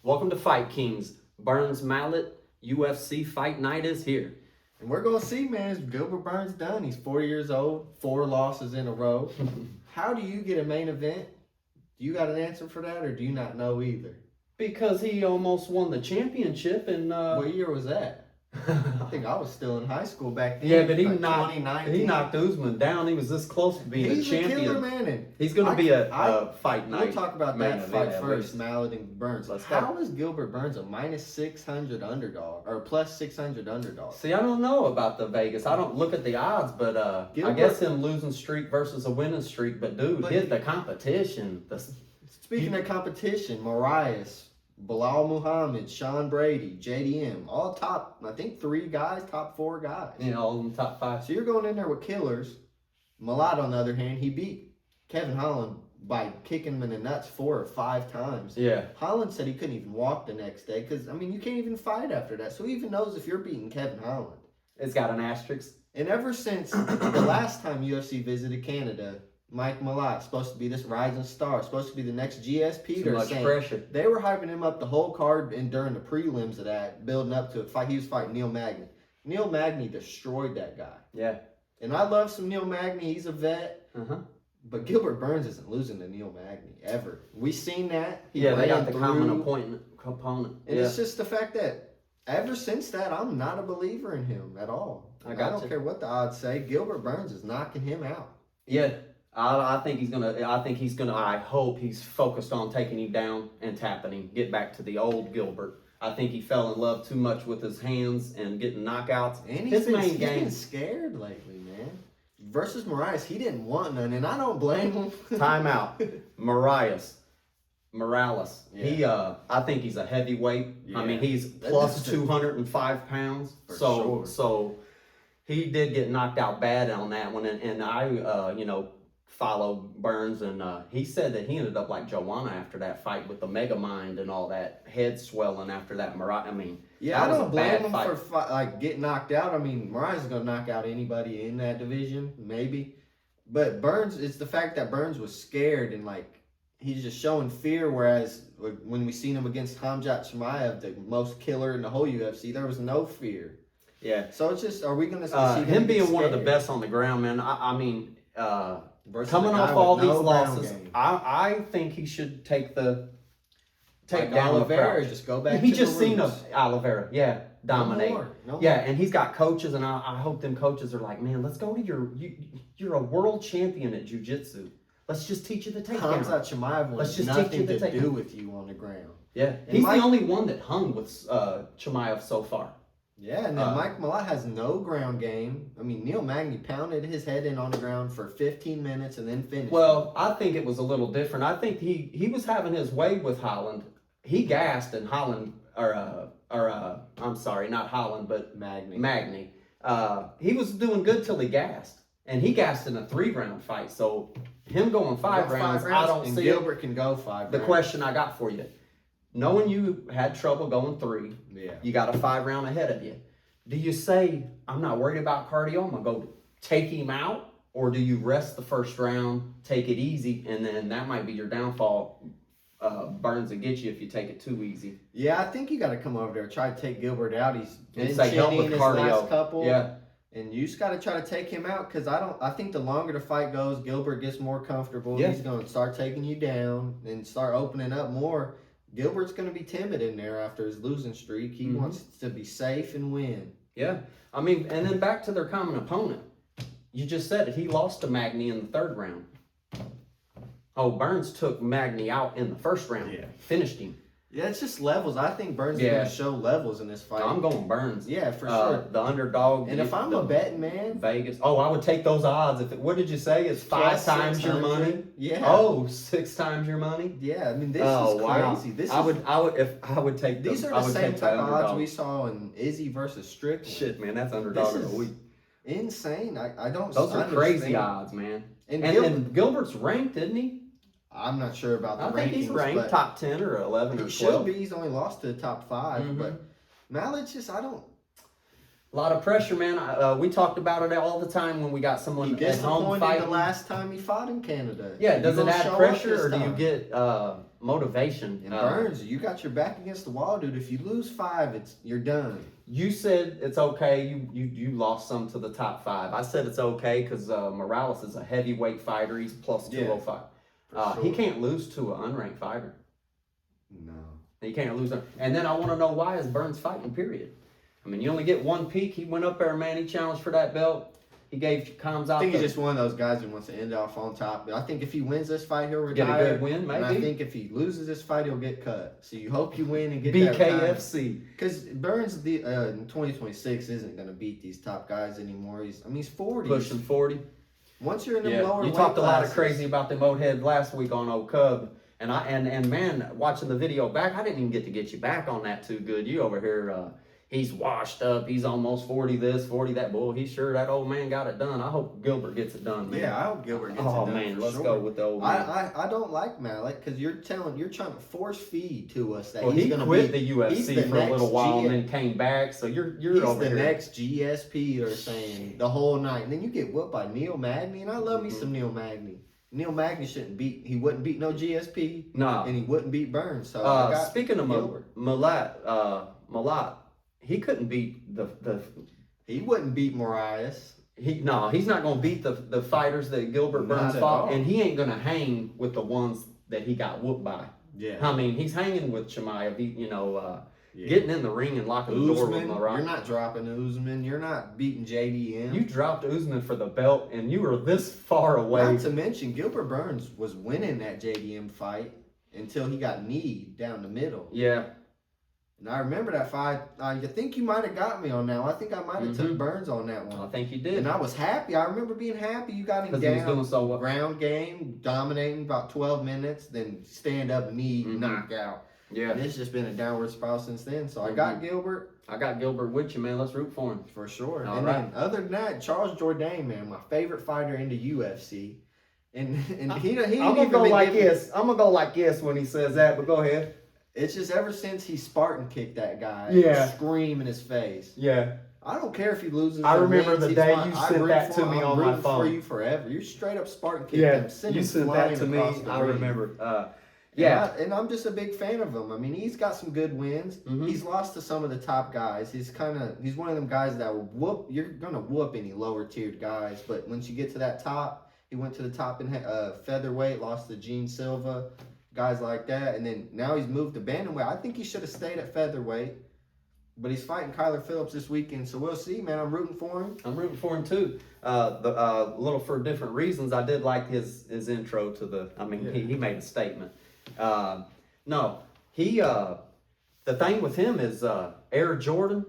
Welcome to Fight Kings. Burns Malott UFC Fight Night is here. And we're going to see, man, is Gilbert Burns done? He's 40 years old, 4 losses in a row. How do you get a main event? Do you got an answer for that, or do you not know either? Because he almost won the championship in... What year was that? I think I was still in high school back then. Yeah, but he like knocked Usman down. He was this close to being a champion. He's a killer, man. And he's going to be a fight night. We'll talk about that fight first, least. Malott and Burns. Let's How is Gilbert Burns a minus 600 underdog, or plus 600 underdog? See, I don't know about the Vegas. I don't look at the odds, but I guess him losing streak versus a winning streak. But, dude, hit the competition. Speaking of competition, Marias, Bilal Muhammad, Sean Brady, JDM, all top, I think 3 guys, top 4 guys. Yeah, all in the top 5. So you're going in there with killers. Malott, on the other hand, he beat Kevin Holland by kicking him in the nuts 4 or 5 times. Yeah. Holland said he couldn't even walk the next day because, I mean, you can't even fight after that. So who even knows if you're beating Kevin Holland? It's got an asterisk. And ever since the last time UFC visited Canada, Mike Malott, supposed to be this rising star, supposed to be the next GSP. Too much pressure. They were hyping him up the whole card and during the prelims of that, building up to a fight. He was fighting Neil Magny. Neil Magny destroyed that guy. Yeah. And I love some Neil Magny. He's a vet. Uh-huh. But Gilbert Burns isn't losing to Neil Magny, ever. We seen that. They got the common component. And it's just the fact that ever since that, I'm not a believer in him at all. I don't care what the odds say. Gilbert Burns is knocking him out. Yeah. I think he's gonna. I hope he's focused on taking him down and tapping him. Get back to the old Gilbert. I think he fell in love too much with his hands and getting knockouts. And he's been scared lately, man. Versus Marias, he didn't want none, and I don't blame him. Timeout. Morales. Yeah. I think he's a heavyweight. Yeah. I mean, he's plus 205 pounds. So he did get knocked out bad on that one, and I follow Burns, and he said that he ended up like Joanna after that fight with the mega mind and all that head swelling after that. I mean, I don't blame him for getting knocked out. I mean, Marias is gonna knock out anybody in that division, maybe. But Burns, it's the fact that Burns was scared and he's just showing fear. Whereas when we seen him against Khamzat Chimaev, the most killer in the whole UFC, there was no fear. Yeah. So it's just, are we gonna see him being one of the best on the ground, man? I mean. Coming off all these losses, I think he should take down Oliveira. Just go back. He just seen Oliveira, dominate. No more. And he's got coaches, and I hope them coaches are like, man, let's go to you're a world champion at jiu-jitsu. Let's just teach you the takedown. Khamzat Chimaev wants nothing to do with you on the ground. Yeah, he's the only one that hung with Chimaev so far. Yeah, and then Mike Malott has no ground game. I mean, Neil Magny pounded his head in on the ground for 15 minutes and then finished. Well, I think it was a little different. I think he was having his way with Holland. He gassed, and Holland, I'm sorry, not Holland, but Magny. He was doing good till he gassed. And he gassed in a 3-round fight. So him going 5 rounds, I don't see Gilbert can go 5 rounds. The question I got for you. Knowing you had trouble going 3, you got a 5 round ahead of you. Do you say, I'm not worried about cardio, I'm going to go take him out? Or do you rest the first round, take it easy, and then that might be your downfall? Burns will get you if you take it too easy. Yeah, I think you got to come over there, try to take Gilbert out. He's been help with his cardio. Last couple. Yeah. And you just got to try to take him out because I think the longer the fight goes, Gilbert gets more comfortable. Yeah. He's going to start taking you down and start opening up more. Gilbert's going to be timid in there after his losing streak. He wants to be safe and win. Yeah. I mean, and then back to their common opponent. You just said it. He lost to Magny in the 3rd round. Oh, Burns took Magny out in the 1st round. Yeah. Finished him. Yeah, it's just levels. I think Burns is going to show levels in this fight. I'm going Burns. Yeah, for sure. The underdog. And if I'm a betting man. Vegas. Oh, I would take those odds. What did you say? It's 5 times your money? Yeah. Oh, 6 times your money? Yeah, I mean, this is crazy. Wow. I would take these are the same type of odds we saw in Izzy versus Strickland. Shit, man, that's underdog of the week. Insane. I don't Those are crazy odds, man. And Gilbert's ranked, isn't he? I'm not sure about the rankings. I think he's ranked top 10 or 11 or 12. He should be. He's only lost to the top 5. But Malott just, A lot of pressure, man. We talked about it all the time when we got someone at home fighting. The last time he fought in Canada. Yeah, does it add pressure, or do you get motivation. And Burns, you got your back against the wall, dude. If you lose 5, you're done. You said it's okay. You lost some to the top 5. I said it's okay because Morales is a heavyweight fighter. He's plus 205. Sure. He can't lose to an unranked fighter. No. He can't lose. And then I want to know, why is Burns fighting, period? I mean, you only get one peak. He went up there, man. He challenged for that belt. He gave Combs out. I think he's just one of those guys who wants to end off on top. But I think if he wins this fight, he'll retire. Get a good win, maybe. And I think if he loses this fight, he'll get cut. So you hope you win and get BKFC. Because Burns in 2026 isn't going to beat these top guys anymore. He's 40. Pushing 40. Once you're in the lower weight you talked a lot of classes, crazy about them old heads last week on Old Cub. And man, watching the video back, I didn't even get you back on that too good. You over here, he's washed up. He's almost 40 this, 40 that. Boy, he's sure that old man got it done. I hope Gilbert gets it done, man. Yeah, I hope Gilbert gets it done. Oh, man, let's go with the old man. I don't like Malott because you're trying to force feed to us that he quit the UFC for a little while and then came back. So you're over here. He's the next GSP, they're saying, the whole night. And then you get whooped by Neil Magny, and I love me some Neil Magny. Neil Magny he wouldn't beat no GSP. No. And he wouldn't beat Burns. So speaking of Malott, he couldn't beat the he wouldn't beat Marias. He's not going to beat the fighters that Gilbert Burns fought, and he ain't going to hang with the ones that he got whooped by. Yeah. I mean, he's hanging with Chimaev, getting in the ring and locking the door with Malott. You're not dropping Usman. You're not beating JDM. You dropped Usman for the belt, and you were this far away. Not to mention, Gilbert Burns was winning that JDM fight until he got kneed down the middle. Yeah. And I remember that fight. I think you might have got me on that one. I think I might have took Burns on that one. I think you did. And I was happy. I remember being happy. You got him down. He was doing so well. Ground game, dominating about 12 minutes, then stand up, knee, knockout. Yeah. And it's just been a downward spiral since then. So I got Gilbert. I got Gilbert with you, man. Let's root for him. For sure. All and right. then other than that, Charles Jourdain, man, my favorite fighter in the UFC. And he I'm gonna go like this. I'm gonna go like this when he says that, but go ahead. It's just ever since he Spartan kicked that guy, scream in his face. Yeah. I don't care if he loses. I remember the day you sent that to me on my phone. For you forever. You're straight up Spartan kicked him. You sent that to me. I remember. And I'm just a big fan of him. I mean, he's got some good wins. He's lost to some of the top guys. He's one of them guys that will whoop. You're gonna whoop any lower tiered guys, but once you get to that top, he went to the top in featherweight, lost to Gene Silva, guys like that, and then now he's moved to bantamweight. I think he should have stayed at featherweight, but he's fighting Kyler Phillips this weekend, so we'll see, man. I'm rooting for him. I'm rooting for him too. Little for different reasons. I did like his intro to the. I mean, he made a statement. The thing with him is Air Jordan.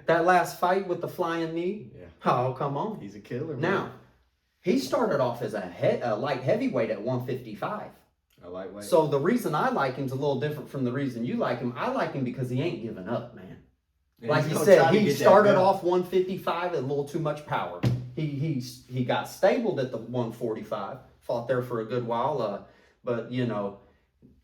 That last fight with the flying knee. Yeah. Oh, come on. He's a killer, man. Now, he started off as a light heavyweight at 155. A lightweight. So the reason I like him is a little different from the reason you like him. I like him because he ain't giving up, man. And like you said, he started off 155 at a little too much power. He got stabled at the 145, fought there for a good while, but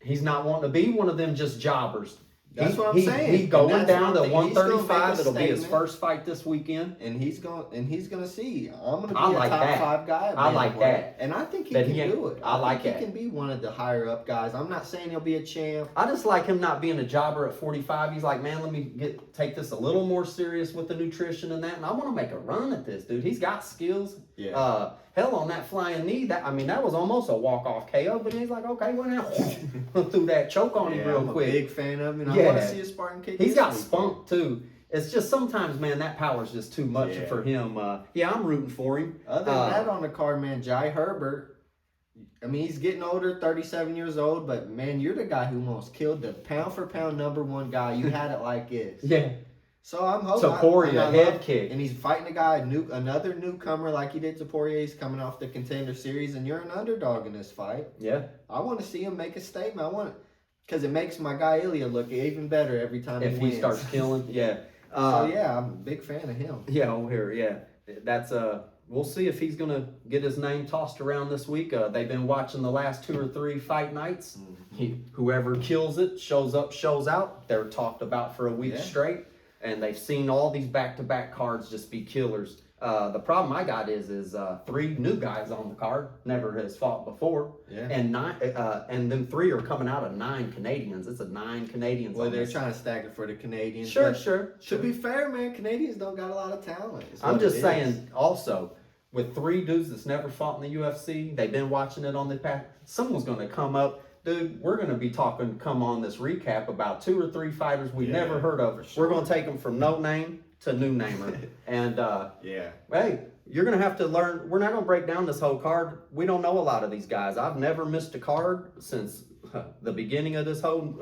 he's not wanting to be one of them just jobbers. That's what I'm saying. He's going down to 135. It'll be his first fight this weekend, and he's gonna see. I'm gonna be a top 5 guy. I like that, and I think he can do it. I like that. He can be one of the higher up guys. I'm not saying he'll be a champ. I just like him not being a jobber at 45. He's like, man, let me take this a little more serious with the nutrition and that, and I want to make a run at this, dude. He's got skills. Yeah. Hell, on that flying knee, that was almost a walk-off KO, but he's like, okay, well now, threw that choke on him real quick. I'm a big fan of him, and I want to see a Spartan kick. He's got spunk, too. It's just sometimes, man, that power's just too much for him. I'm rooting for him. Other than that on the card, man, Jai Herbert, I mean, he's getting older, 37 years old, but, man, you're the guy who almost killed the pound-for-pound #1 guy. You had it like this. Yeah. So I'm hoping. Topuria, head kick. And he's fighting a guy, another newcomer like he did Topuria. He's coming off the Contender Series, and you're an underdog in this fight. Yeah. I want to see him make a statement. Because it makes my guy Ilya look even better every time he wins. If he starts killing, yeah. I'm a big fan of him. Yeah, that's we'll see if he's gonna get his name tossed around this week. They've been watching the last 2 or 3 fight nights. Whoever kills it, shows up, shows out. They're talked about for a week straight. And they've seen all these back-to-back cards just be killers. The problem I got is 3 new guys on the card, never has fought before, and then 3 are coming out of 9 Canadians. It's a 9 Canadians. Well, they're trying to stack it for the Canadians. Sure. To be fair, man, Canadians don't got a lot of talent. I'm just saying, also, with 3 dudes that's never fought in the UFC, they've been watching it on the path. Someone's going to come up. Dude, we're going to be come on this recap about 2 or 3 fighters we never heard of. Sure. We're going to take them from no name to new namer. And, hey, you're going to have to learn. We're not going to break down this whole card. We don't know a lot of these guys. I've never missed a card since the beginning of this whole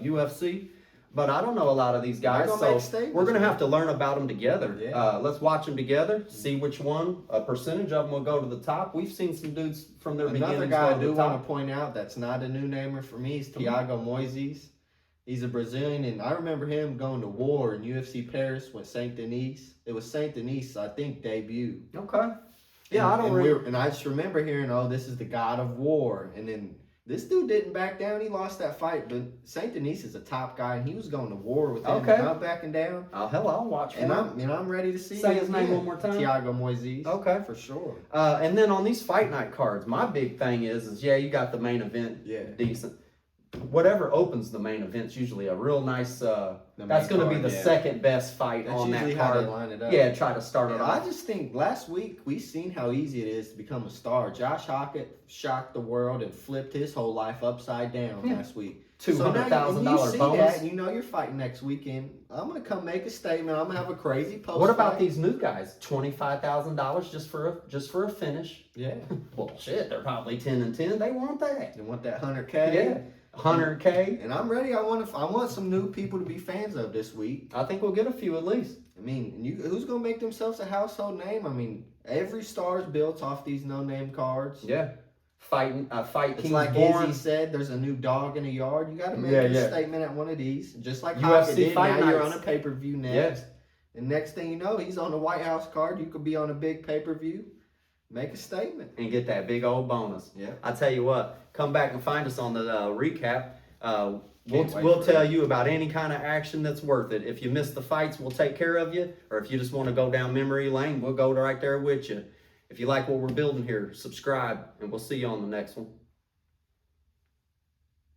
UFC. But I don't know a lot of these guys, so we're going to have to learn about them together. Let's watch them together, see which one, a percentage of them will go to the top. We've seen some dudes from their beginnings. Another guy I do want to point out that's not a new namer for me is Thiago Moises. He's a Brazilian, and I remember him going to war in UFC Paris with Saint Denis. It was Saint Denis, I think, debut. Okay. Yeah, and I just remember hearing, oh, this is the god of war, and then this dude didn't back down. He lost that fight, but Saint Denis is a top guy, and he was going to war with him. Not backing down. Oh, hell, I'll watch for him. I'm ready to see. Say his name one more time. Thiago Moises. Okay, for sure. And then on these fight night cards, my big thing is you got the main event, decent. Whatever opens the main event's usually a real nice. That's going to be the second best fight on that card. How they line it up. Yeah, try to start it off. I just think last week we seen how easy it is to become a star. Josh Hockett shocked the world and flipped his whole life upside down last week. $200,000 bonus. And you know you're fighting next weekend. I'm gonna come make a statement. I'm gonna have a crazy post. What about these new guys? $25,000 just for a finish. Yeah. Bullshit. They're probably 10-10. They want that. They want that $100K. Yeah. $100K. And I'm ready. I want some new people to be fans of this week. I think we'll get a few at least. I mean, who's gonna make themselves a household name? I mean, every star's built off these no-name cards. Yeah. Fight it's King's like born. Izzy said, there's a new dog in the yard. You got to make a statement at one of these. Just like UFC did. fight now nights. You're on a pay-per-view next. And next thing you know, he's on the White House card. You could be on a big pay-per-view. Make a statement. And get that big old bonus. Yeah. I tell you what, come back and find us on the recap. We'll tell you about any kind of action that's worth it. If you miss the fights, we'll take care of you. Or if you just want to go down memory lane, we'll go right there with you. If you like what we're building here, subscribe, and we'll see you on the next one.